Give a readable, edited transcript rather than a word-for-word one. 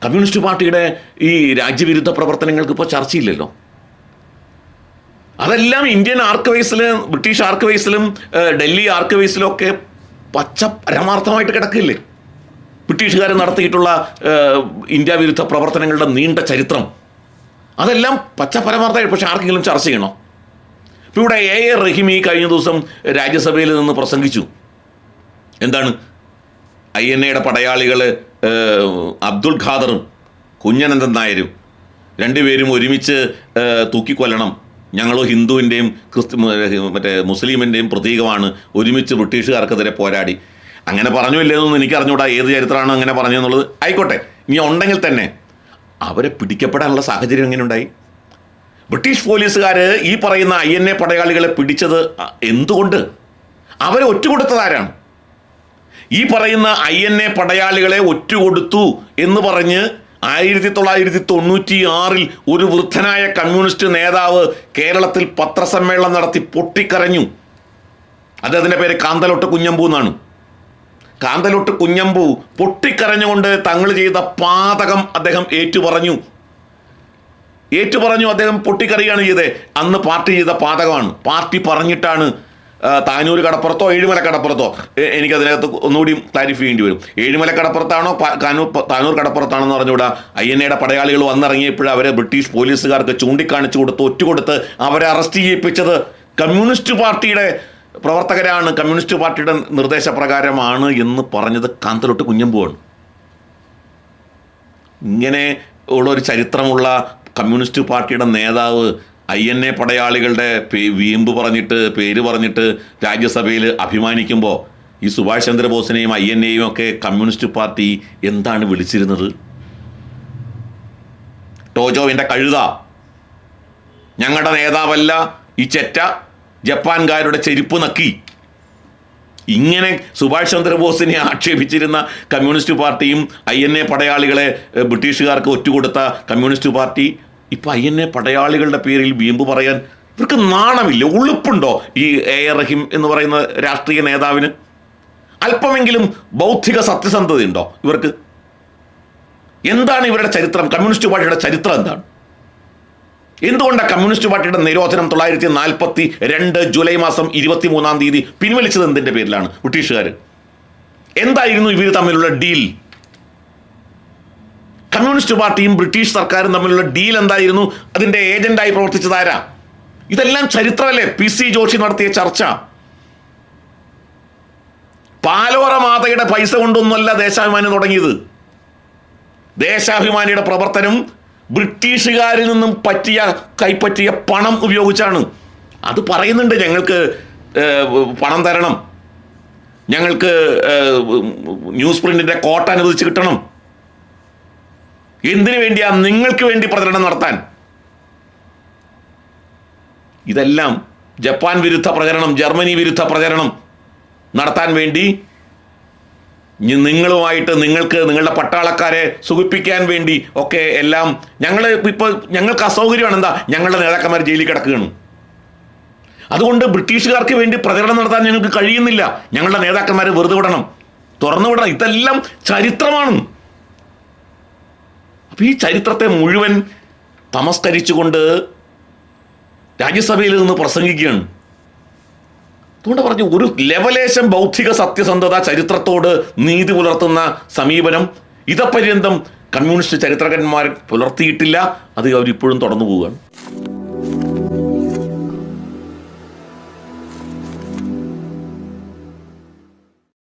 Communist പാർട്ടിയുടെ ഈ രാജ്യവിരുദ്ധ പ്രവർത്തനങ്ങൾക്ക് ഇപ്പോൾ ചർച്ചയില്ലല്ലോ. അതെല്ലാം ഇന്ത്യൻ ആർക്കവൈസിലും ബ്രിട്ടീഷ് ആർക്കവൈസിലും ഡൽഹി ആർക്കവൈസിലും ഒക്കെ പച്ച പരമാർത്ഥമായിട്ട് കിടക്കില്ലേ. ബ്രിട്ടീഷുകാർ നടത്തിയിട്ടുള്ള ഇന്ത്യ വിരുദ്ധ പ്രവർത്തനങ്ങളുടെ നീണ്ട ചരിത്രം അതെല്ലാം പച്ച പരമാർത്ഥമായി. പക്ഷെ ആർക്കെങ്കിലും ചർച്ച ചെയ്യണോ? ഇപ്പോൾ ഇവിടെ AR റഹീം ഈ കഴിഞ്ഞ ദിവസം രാജ്യസഭയിൽ നിന്ന് പ്രസംഗിച്ചു. എന്താണ്? INA പടയാളികൾ അബ്ദുൾ ഖാദറും കുഞ്ഞനന്ദൻ നായരും രണ്ടുപേരും ഒരുമിച്ച് തൂക്കിക്കൊല്ലണം, ഞങ്ങൾ ഹിന്ദുവിൻ്റെയും മുസ്ലിമിൻ്റെയും പ്രതീകമാണ്, ഒരുമിച്ച് ബ്രിട്ടീഷുകാർക്കെതിരെ പോരാടി. അങ്ങനെ പറഞ്ഞു ഇല്ലെന്നൊന്നും എനിക്കറിഞ്ഞൂടാ, ഏത് ചരിത്രമാണ് അങ്ങനെ പറഞ്ഞു എന്നുള്ളത്. ആയിക്കോട്ടെ, ഇനി ഉണ്ടെങ്കിൽ തന്നെ അവരെ പിടിക്കപ്പെടാനുള്ള സാഹചര്യം എങ്ങനെ ഉണ്ടായി? ബ്രിട്ടീഷ് പോലീസുകാർ ഈ പറയുന്ന INA പടയാളികളെ പിടിച്ചത് എന്തുകൊണ്ട്? അവരെ ഒറ്റുകൊടുത്തതാരാണ്? ഈ പറയുന്ന INA പടയാളികളെ ഒറ്റുകൊടുത്തു എന്ന് പറഞ്ഞ് 1996 ഒരു വൃദ്ധനായ കമ്മ്യൂണിസ്റ്റ് നേതാവ് കേരളത്തിൽ പത്രസമ്മേളനം നടത്തി പൊട്ടിക്കരഞ്ഞു. അദ്ദേഹത്തിൻ്റെ പേര് കാന്തലോട്ട് കുഞ്ഞമ്പു എന്നാണ്. കാന്തലോട്ട് കുഞ്ഞമ്പു പൊട്ടിക്കരഞ്ഞുകൊണ്ട് തങ്ങൾ ചെയ്ത പാതകം അദ്ദേഹം ഏറ്റുപറഞ്ഞു. അദ്ദേഹം പൊട്ടിക്കറിയാണ് ചെയ്തത്. അന്ന് പാർട്ടി ചെയ്ത പാതകമാണ്. പാർട്ടി പറഞ്ഞിട്ടാണ് താനൂർ കടപ്പുറത്തോ ഏഴിമല കടപ്പുറത്തോ, എനിക്കതിനകത്ത് ഒന്നുകൂടി ക്ലാരിഫൈ ചെയ്യേണ്ടി വരും. ഏഴിമല കടപ്പുറത്താണോ താനൂർ കടപ്പുറത്താണോ എന്ന് പറഞ്ഞുകൂടാ. INA പടയാളികൾ വന്നിറങ്ങിയപ്പോഴും അവരെ ബ്രിട്ടീഷ് പോലീസുകാർക്ക് ചൂണ്ടിക്കാണിച്ചു കൊടുത്ത് ഒറ്റുകൊടുത്ത് അവരെ അറസ്റ്റ് ചെയ്യിപ്പിച്ചത് കമ്മ്യൂണിസ്റ്റ് പാർട്ടിയുടെ പ്രവർത്തകരാണ്, കമ്മ്യൂണിസ്റ്റ് പാർട്ടിയുടെ നിർദ്ദേശപ്രകാരമാണ് എന്ന് പറഞ്ഞത് കാന്തലോട്ട് കുഞ്ഞമ്പുവാണ്. ഇങ്ങനെ ഉള്ളൊരു ചരിത്രമുള്ള കമ്മ്യൂണിസ്റ്റ് പാർട്ടിയുടെ നേതാവ് INA പടയാളികളുടെ വീമ്പ് പറഞ്ഞിട്ട് പേര് പറഞ്ഞിട്ട് രാജ്യസഭയിൽ അഭിമാനിക്കുമ്പോൾ ഈ സുഭാഷ് ചന്ദ്രബോസിനെയും INA ഒക്കെ കമ്മ്യൂണിസ്റ്റ് പാർട്ടി എന്താണ് വിളിച്ചിരുന്നത്? ടോജോവിൻ്റെ കഴുത, ഞങ്ങളുടെ നേതാവല്ല ഈ ചെറ്റ, ജപ്പാൻകാരുടെ ചെരുപ്പ് നക്കി. ഇങ്ങനെ സുഭാഷ് ചന്ദ്രബോസിനെ ആക്ഷേപിച്ചിരുന്ന കമ്മ്യൂണിസ്റ്റ് പാർട്ടിയും INA പടയാളികളെ ബ്രിട്ടീഷുകാർക്ക് ഒറ്റുകൊടുത്ത കമ്മ്യൂണിസ്റ്റ് പാർട്ടി ഇപ്പം INA പടയാളികളുടെ പേരിൽ വീമ്പ് പറയാൻ ഇവർക്ക് നാണമില്ല, ഉളുപ്പുണ്ടോ? ഈ AR റഹീം എന്ന് പറയുന്ന രാഷ്ട്രീയ നേതാവിന് അല്പമെങ്കിലും ബൗദ്ധിക സത്യസന്ധതയുണ്ടോ ഇവർക്ക്? എന്താണ് ഇവരുടെ ചരിത്രം? കമ്മ്യൂണിസ്റ്റ് പാർട്ടിയുടെ ചരിത്രം എന്താണ്? എന്തുകൊണ്ടാണ് കമ്മ്യൂണിസ്റ്റ് പാർട്ടിയുടെ നിരോധനം 1942 ജൂലൈ മാസം 23 പിൻവലിച്ചത്? എന്തിൻ്റെ പേരിലാണ്? ബ്രിട്ടീഷുകാർ. എന്തായിരുന്നു ഇവർ തമ്മിലുള്ള ഡീൽ? കമ്മ്യൂണിസ്റ്റ് പാർട്ടിയും ബ്രിട്ടീഷ് സർക്കാരും തമ്മിലുള്ള ഡീൽ എന്തായിരുന്നു? അതിൻ്റെ ഏജന്റായി പ്രവർത്തിച്ചതാരാ? ഇതെല്ലാം ചരിത്രമല്ലേ? PC ജോഷി നടത്തിയ ചർച്ച. പാലോറ മാതയുടെ പൈസ കൊണ്ടൊന്നുമല്ല ദേശാഭിമാനി തുടങ്ങിയത്. ദേശാഭിമാനിയുടെ പ്രവർത്തനം ബ്രിട്ടീഷുകാരിൽ നിന്നും കൈപ്പറ്റിയ പണം ഉപയോഗിച്ചാണ്. അത് പറയുന്നുണ്ട്, ഞങ്ങൾക്ക് പണം തരണം, ഞങ്ങൾക്ക് ന്യൂസ് പ്രിന്റിൻ്റെ കോട്ട അനുവദിച്ച് കിട്ടണം. എന്തിനു വേണ്ടിയാ? നിങ്ങൾക്ക് വേണ്ടി പ്രചരണം നടത്താൻ. ഇതെല്ലാം ജപ്പാൻ വിരുദ്ധ പ്രചരണം, ജർമ്മനി വിരുദ്ധ പ്രചരണം നടത്താൻ വേണ്ടി നിങ്ങളുടെ പട്ടാളക്കാരെ സുഖിപ്പിക്കാൻ വേണ്ടി ഒക്കെ എല്ലാം ഞങ്ങൾക്ക് അസൗകര്യമാണ്. എന്താ? ഞങ്ങളുടെ നേതാക്കന്മാർ ജയിലിൽ കിടക്കുകയാണ്. അതുകൊണ്ട് ബ്രിട്ടീഷുകാർക്ക് വേണ്ടി പ്രചരണം നടത്താൻ ഞങ്ങൾക്ക് കഴിയുന്നില്ല. ഞങ്ങളുടെ നേതാക്കന്മാരെ വെറുതെ വിടണം, തുറന്നു വിടണം. ഇതെല്ലാം ചരിത്രമാണ്. അപ്പോൾ ഈ ചരിത്രത്തെ മുഴുവൻ തമസ്കരിച്ചുകൊണ്ട് രാജ്യസഭയിൽ നിന്ന് പ്രസംഗിക്കുകയാണ്. അതുകൊണ്ട് പറഞ്ഞു, ഒരു ലെവലേശം ബൗദ്ധിക സത്യസന്ധത, ചരിത്രത്തോട് നീതി പുലർത്തുന്ന സമീപനം ഇതപര്യന്തം കമ്മ്യൂണിസ്റ്റ് ചരിത്രകാരന്മാർ പുലർത്തിയിട്ടില്ല. അത് അവരിപ്പോഴും തുടർന്നു പോവുകയാണ്.